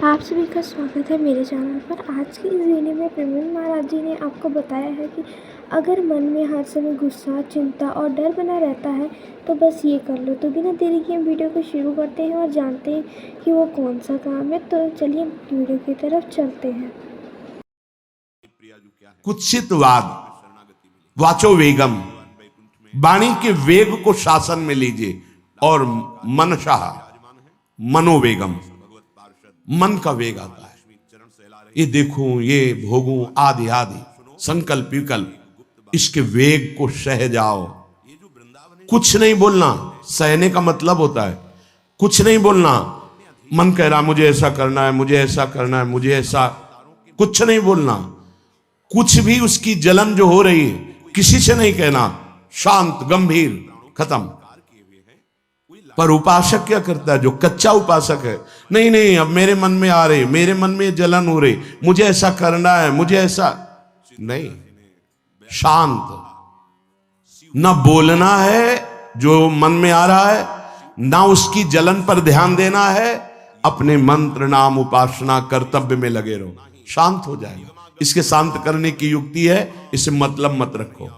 आप सभी का स्वागत है मेरे चैनल पर। आज की इस वीडियो में प्रवीण महाराज जी ने आपको बताया है कि अगर मन में हर समय गुस्सा, चिंता और डर बना रहता है तो बस ये कर लो। तो बिना देरी के हम वीडियो को शुरू करते हैं और जानते हैं कि वो कौन सा काम है। तो चलिए वीडियो की तरफ चलते हैं। कुत्सितवाद वाचो वेगम, वाणी के वेग को शासन में लीजिए। और मनशाह मनोवेगम, मन का वेग आता है। ये देखूं, ये भोगूं, आदि आदि संकल्प विकल्प, इसके वेग को सह जाओ। कुछ नहीं बोलना, सहने का मतलब होता है कुछ नहीं बोलना। मन कह रहा मुझे ऐसा करना है, मुझे ऐसा करना है, मुझे ऐसा, कुछ नहीं बोलना। कुछ भी उसकी जलन जो हो रही है किसी से नहीं कहना, शांत गंभीर, खत्म। पर उपासक क्या करता है? जो कच्चा उपासक है, नहीं नहीं अब मेरे मन में आ रही, मेरे मन में जलन हो रही, मुझे ऐसा करना है, मुझे ऐसा नहीं। शांत, न बोलना है जो मन में आ रहा है, ना उसकी जलन पर ध्यान देना है। अपने मंत्र नाम उपासना कर्तव्य में लगे रहो, शांत हो जाएगा। इसके शांत करने की युक्ति है, इसे मतलब मत रखो।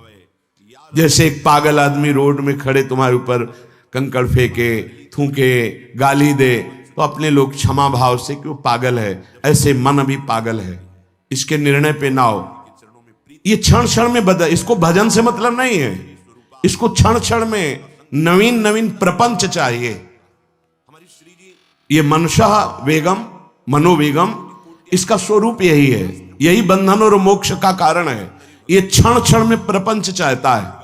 जैसे एक पागल आदमी रोड में खड़े तुम्हारे ऊपर कंकड़ फेंके, थूके, गाली दे, तो अपने लोग क्षमा भाव से कि वो पागल है, ऐसे मन अभी पागल है, इसके निर्णय पे ना हो। ये क्षण क्षण में बदल, इसको भजन से मतलब नहीं है, इसको क्षण क्षण में नवीन नवीन प्रपंच चाहिए। ये मनसा वेगम, मनोवेगम, इसका स्वरूप यही है, यही बंधन और मोक्ष का कारण है। ये क्षण क्षण में प्रपंच चाहता है।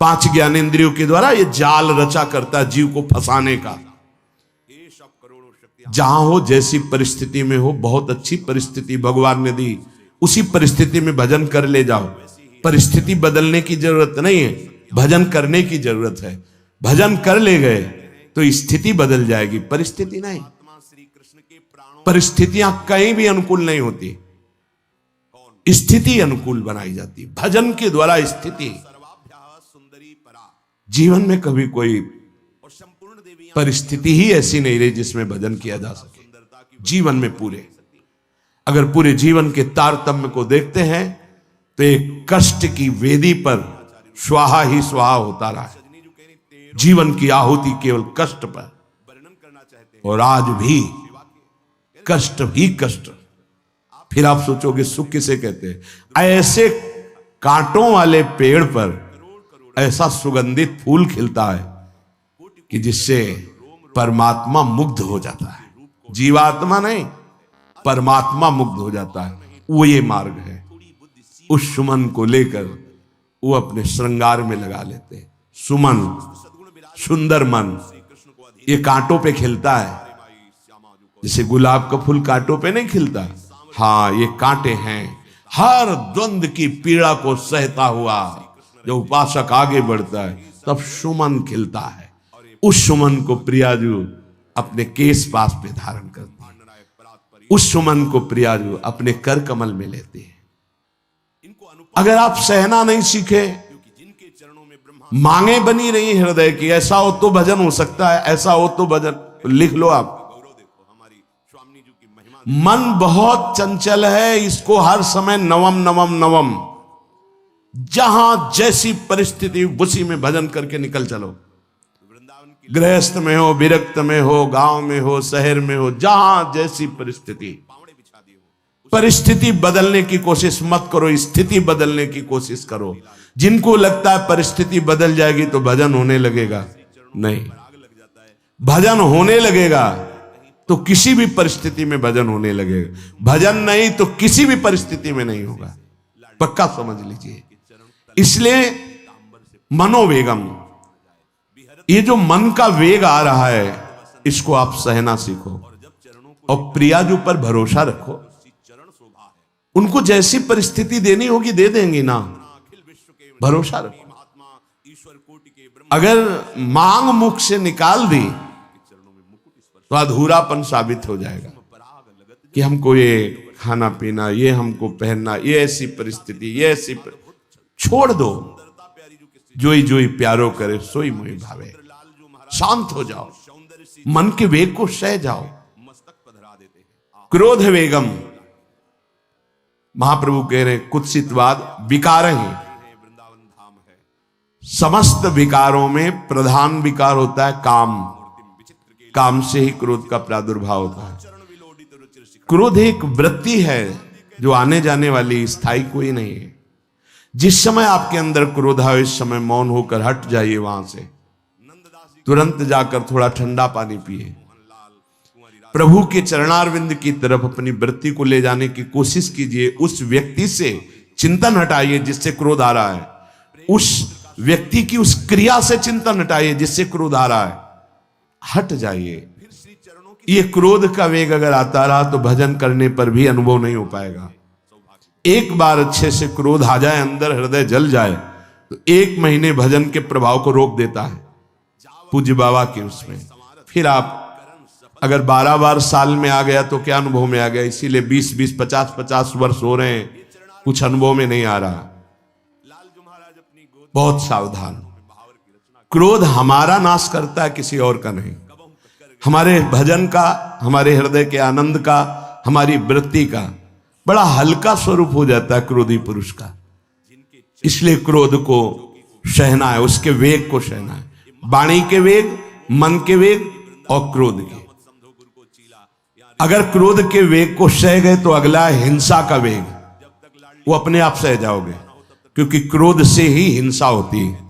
5 ज्ञानेंद्रियों के द्वारा ये जाल रचा करता है जीव को फंसाने का। जहां हो, जैसी परिस्थिति में हो, बहुत अच्छी परिस्थिति भगवान ने दी, उसी परिस्थिति में भजन कर ले जाओ। परिस्थिति बदलने की जरूरत नहीं है, भजन करने की जरूरत है। भजन कर ले गए तो स्थिति बदल जाएगी, परिस्थिति नहीं। परिस्थितियां कहीं भी अनुकूल नहीं होती, स्थिति अनुकूल बनाई जाती। भजन के द्वारा स्थिति, जीवन में कभी कोई परिस्थिति ही ऐसी नहीं रही जिसमें भजन किया जा सके। जीवन में पूरे, अगर पूरे जीवन के तारतम्य को देखते हैं तो एक कष्ट की वेदी पर स्वाहा ही स्वाहा होता रहा है। जीवन की आहुति केवल कष्ट पर, और आज भी कष्ट ही कष्ट। फिर आप सोचोगे सुख किसे कहते हैं? ऐसे कांटों वाले पेड़ पर ऐसा सुगंधित फूल खिलता है कि जिससे परमात्मा मुग्ध हो जाता है। जीवात्मा नहीं, परमात्मा मुग्ध हो जाता है। वो ये मार्ग है। उस सुमन को लेकर वो अपने श्रृंगार में लगा लेते हैं। सुमन, सुंदर मन, ये कांटों पे खिलता है। जैसे गुलाब का फूल कांटों पे नहीं खिलता, हाँ ये कांटे हैं। हर द्वंद की पीड़ा को सहता हुआ जब उपासक आगे बढ़ता है तब सुमन खिलता है। उस सुमन को प्रियाजू अपने केश पास पे धारण करते हैं। उस सुमन को प्रियाजू अपने कर कमल में लेते हैं। अगर आप सहना नहीं सीखे, मांगे बनी रही हृदय की, ऐसा हो तो भजन हो सकता है, ऐसा हो तो भजन, लिख लो आप। मन बहुत चंचल है, इसको हर समय नवम नवम नवम, जहां जैसी परिस्थिति उसी में भजन करके निकल चलो। गृहस्थ में हो, विरक्त में हो, गांव में हो, शहर में हो, जहां जैसी परिस्थिति, परिस्थिति बदलने की कोशिश मत करो, स्थिति बदलने की कोशिश करो। जिनको लगता है परिस्थिति बदल जाएगी तो भजन होने लगेगा, नहीं। भजन होने लगेगा तो किसी भी परिस्थिति में भजन होने लगेगा। भजन नहीं तो किसी भी परिस्थिति में नहीं होगा, पक्का समझ लीजिए। इसलिए मनोवेगम, ये जो मन का वेग आ रहा है, इसको आप सहना सीखो और प्रियाजू पर भरोसा रखो। उनको जैसी परिस्थिति देनी होगी दे देंगी ना, भरोसा रखो। अगर मांग मुख से निकाल दी तो अधूरापन साबित हो जाएगा कि हमको ये खाना पीना, ये हमको पहनना, ये ऐसी परिस्थिति, ये ऐसी छोड़ दो। जोई जोई प्यारो करे सोई मोहि भावे। शांत हो जाओ, मन के वेग को सह जाओ। क्रोध वेगम, महाप्रभु कह रहे कुत्सितवाद विकार है। समस्त विकारों में प्रधान विकार होता है काम। काम से ही क्रोध का प्रादुर्भाव होता है। क्रोध एक वृत्ति है जो आने जाने वाली, स्थायी कोई नहीं है। जिस समय आपके अंदर क्रोध आए इस समय मौन होकर हट जाइए वहां से, तुरंत जाकर थोड़ा ठंडा पानी पिए, प्रभु के चरणारविंद की तरफ अपनी वृत्ति को ले जाने की कोशिश कीजिए। उस व्यक्ति से चिंतन हटाइए जिससे क्रोध आ रहा है, उस व्यक्ति की उस क्रिया से चिंतन हटाइए जिससे क्रोध आ रहा है, हट जाइए। ये क्रोध का वेग अगर आता रहा तो भजन करने पर भी अनुभव नहीं हो पाएगा। एक बार अच्छे से क्रोध आ जाए, अंदर हृदय जल जाए, तो 1 महीने भजन के प्रभाव को रोक देता है पूज्य बाबा के उसमें। फिर आप अगर 12 बार साल में आ गया तो क्या अनुभव में आ गया। इसीलिए 20-20, 50-50 वर्ष हो रहे हैं, कुछ अनुभव में नहीं आ रहा। बहुत सावधान। क्रोध हमारा नाश करता है, किसी और का नहीं। हमारे भजन का, हमारे हृदय के आनंद का, हमारी वृत्ति का बड़ा हल्का स्वरूप हो जाता है क्रोधी पुरुष का। इसलिए क्रोध को सहना है, उसके वेग को सहना है। वाणी के वेग, मन के वेग और क्रोध के। अगर क्रोध के वेग को सह गए तो अगला है हिंसा का वेग। वो अपने आप सह जाओगे, क्योंकि क्रोध से ही हिंसा होती है।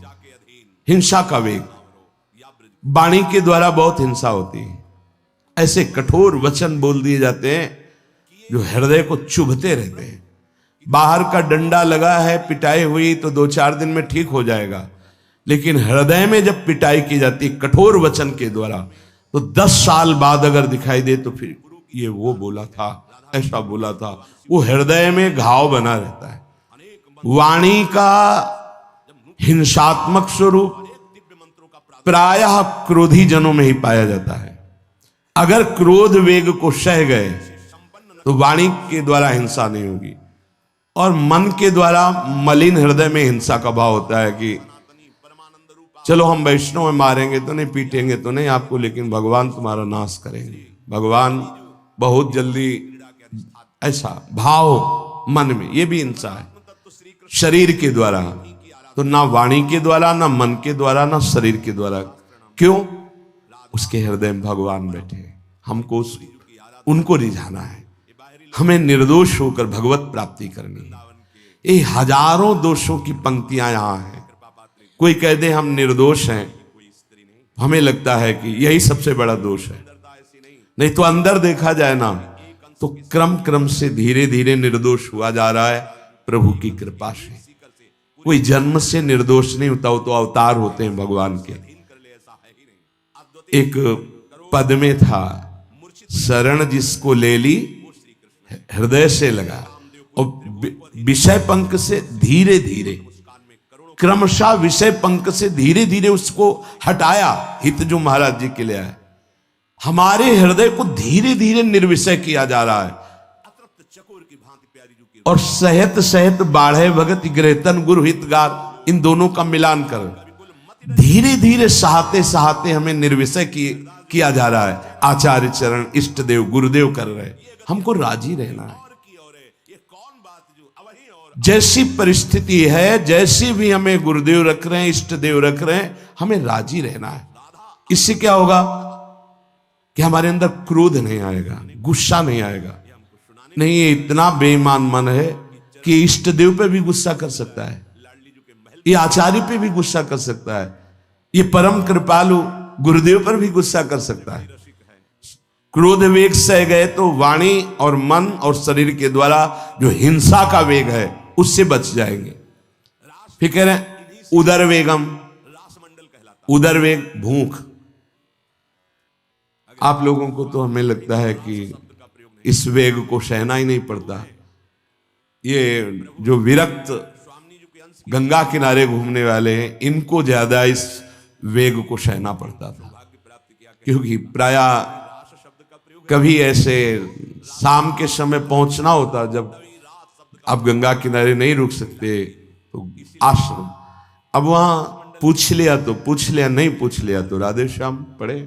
हिंसा का वेग, वाणी के द्वारा बहुत हिंसा होती है। ऐसे कठोर वचन बोल दिए जाते हैं जो हृदय को चुभते रहते हैं। बाहर का डंडा लगा है, पिटाई हुई तो 2-4 दिन में ठीक हो जाएगा, लेकिन हृदय में जब पिटाई की जाती है कठोर वचन के द्वारा, तो 10 साल बाद अगर दिखाई दे तो फिर ये वो बोला था, ऐसा बोला था, वो हृदय में घाव बना रहता है। वाणी का हिंसात्मक स्वरूप प्रायः क्रोधी जनों में ही पाया जाता है। अगर क्रोध वेग को सह गए तो वाणी के द्वारा हिंसा नहीं होगी, और मन के द्वारा मलिन हृदय में हिंसा का भाव होता है कि चलो हम वैष्णव में मारेंगे तो नहीं, पीटेंगे तो नहीं आपको, लेकिन भगवान तुम्हारा नाश करेंगे, भगवान बहुत जल्दी, ऐसा भाव मन में। ये भी हिंसा है शरीर के द्वारा, तो ना वाणी के द्वारा, ना मन के द्वारा, ना शरीर के द्वारा। क्यों? उसके हृदय में भगवान बैठे हैं, हमको उनको रिझाना है, हमें निर्दोष होकर भगवत प्राप्ति करनी है। ये हजारों दोषों की पंक्तियां यहां हैं। कोई कह दे हम निर्दोष हैं, हमें लगता है कि यही सबसे बड़ा दोष है। नहीं तो अंदर देखा जाए ना तो क्रम क्रम से धीरे धीरे निर्दोष हुआ जा रहा है प्रभु की कृपा से। कोई जन्म से निर्दोष नहीं होता, वो तो अवतार होते हैं भगवान के। एक पद में था, शरण जिसको ले ली हृदय से लगा, और विषय पंख से धीरे धीरे, क्रमशः विषय पंख से धीरे धीरे उसको हटाया। हित जो महाराज जी के लिए आया, हमारे हृदय को धीरे धीरे निर्विषय किया जा रहा है। और सहत सहत बाढ़े भगत ग्रहतन गुरु हितगार, इन दोनों का मिलान कर धीरे धीरे सहाते सहाते हमें निर्विषय किया जा रहा है। आचार्य चरण, इष्ट देव, गुरुदेव कर रहे, हमको राजी रहना है। जैसी परिस्थिति है, जैसी भी हमें गुरुदेव रख रहे हैं, इष्ट देव रख रहे हैं, हमें राजी रहना है। इससे क्या होगा कि हमारे अंदर क्रोध नहीं आएगा, गुस्सा नहीं आएगा। नहीं, ये इतना बेईमान मन है कि इष्ट देव पे भी गुस्सा कर सकता है, ये आचार्य पे भी गुस्सा कर सकता है, ये परम कृपालु गुरुदेव पर भी गुस्सा कर सकता है। क्रोध वेग सह गए तो वाणी और मन और शरीर के द्वारा जो हिंसा का वेग है उससे बच जाएंगे। फिर कह रहे हैं उदर वेगम, उदर वेग भूख। आप लोगों को तो हमें लगता है कि इस वेग को सहना ही नहीं पड़ता। ये जो विरक्त गंगा किनारे घूमने वाले हैं, इनको ज्यादा इस वेग को सहना पड़ता था, क्योंकि प्रायः कभी ऐसे शाम के समय पहुंचना होता, जब आप गंगा किनारे नहीं रुक सकते तो आश्रम। अब वहां पूछ लिया तो पूछ लिया, नहीं पूछ लिया तो राधे श्याम पढ़े।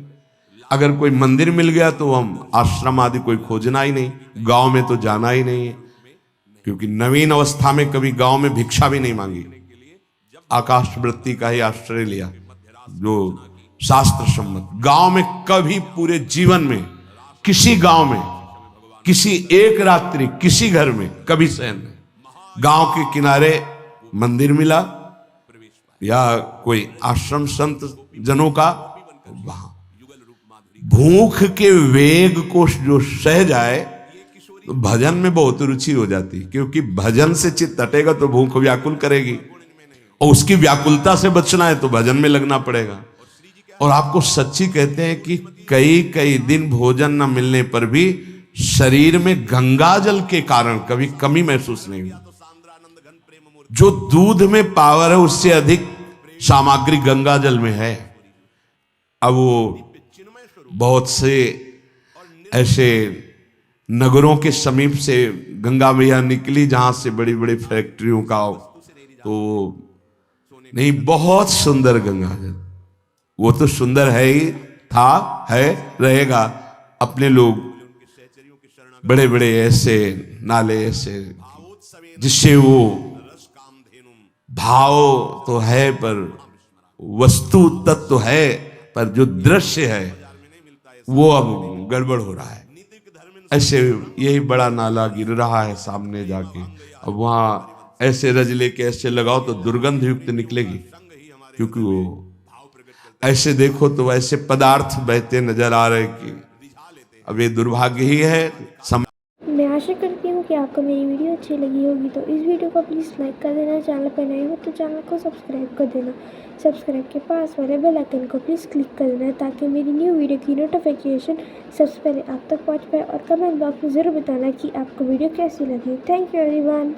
अगर कोई मंदिर मिल गया तो हम आश्रम आदि कोई खोजना ही नहीं, गांव में तो जाना ही नहीं है, क्योंकि नवीन अवस्था में कभी गांव में भिक्षा भी नहीं मांगी, आकाश वृत्ति का ही आश्रय लिया जो शास्त्र सम्मत। गांव में कभी पूरे जीवन में किसी गांव में किसी एक रात्रि किसी घर में कभी शयन नहीं। गांव के किनारे मंदिर मिला या कोई आश्रम संत जनों का, वहां भूख के वेग को जो सह जाए तो भजन में बहुत रुचि हो जाती, क्योंकि भजन से चित्त हटेगा तो भूख व्याकुल करेगी, और उसकी व्याकुलता से बचना है तो भजन में लगना पड़ेगा। और आपको सच्ची कहते हैं कि कई कई दिन भोजन न मिलने पर भी शरीर में गंगा जल के कारण कभी कमी महसूस नहीं हुई। जो दूध में पावर है उससे अधिक सामग्री गंगा जल में है। अब वो बहुत से ऐसे नगरों के समीप से गंगा मैया निकली जहां से बड़ी बड़ी फैक्ट्रियों का, तो नहीं, बहुत सुंदर गंगा जल, वो तो सुंदर है ही, था, है, रहेगा। अपने लोग बड़े बड़े ऐसे नाले ऐसे जिससे वो भाव तो है पर वस्तु तत्व तो है, पर जो दृश्य है वो अब गड़बड़ हो रहा है। ऐसे यही बड़ा नाला गिर रहा है सामने जाके, अब वहां ऐसे रज लेके ऐसे लगाओ तो दुर्गंध युक्त निकलेगी, क्योंकि वो ऐसे देखो तो ऐसे पदार्थ बहते नजर आ रहे कि अब ये दुर्भाग्य ही है। मैं आशा करती हूँ कि आपको मेरी वीडियो अच्छी लगी होगी, तो इस वीडियो को प्लीज़ लाइक कर देना। चैनल पर नए हो तो चैनल को सब्सक्राइब कर देना। सब्सक्राइब के पास वाले बेल आइकन को प्लीज़ क्लिक कर देना ताकि मेरी न्यू वीडियो की नोटिफिकेशन सबसे पहले आप तक पहुँच पाए। और कमेंट बॉक्स में ज़रूर बताना कि आपको वीडियो कैसी लगी। Thank you everyone.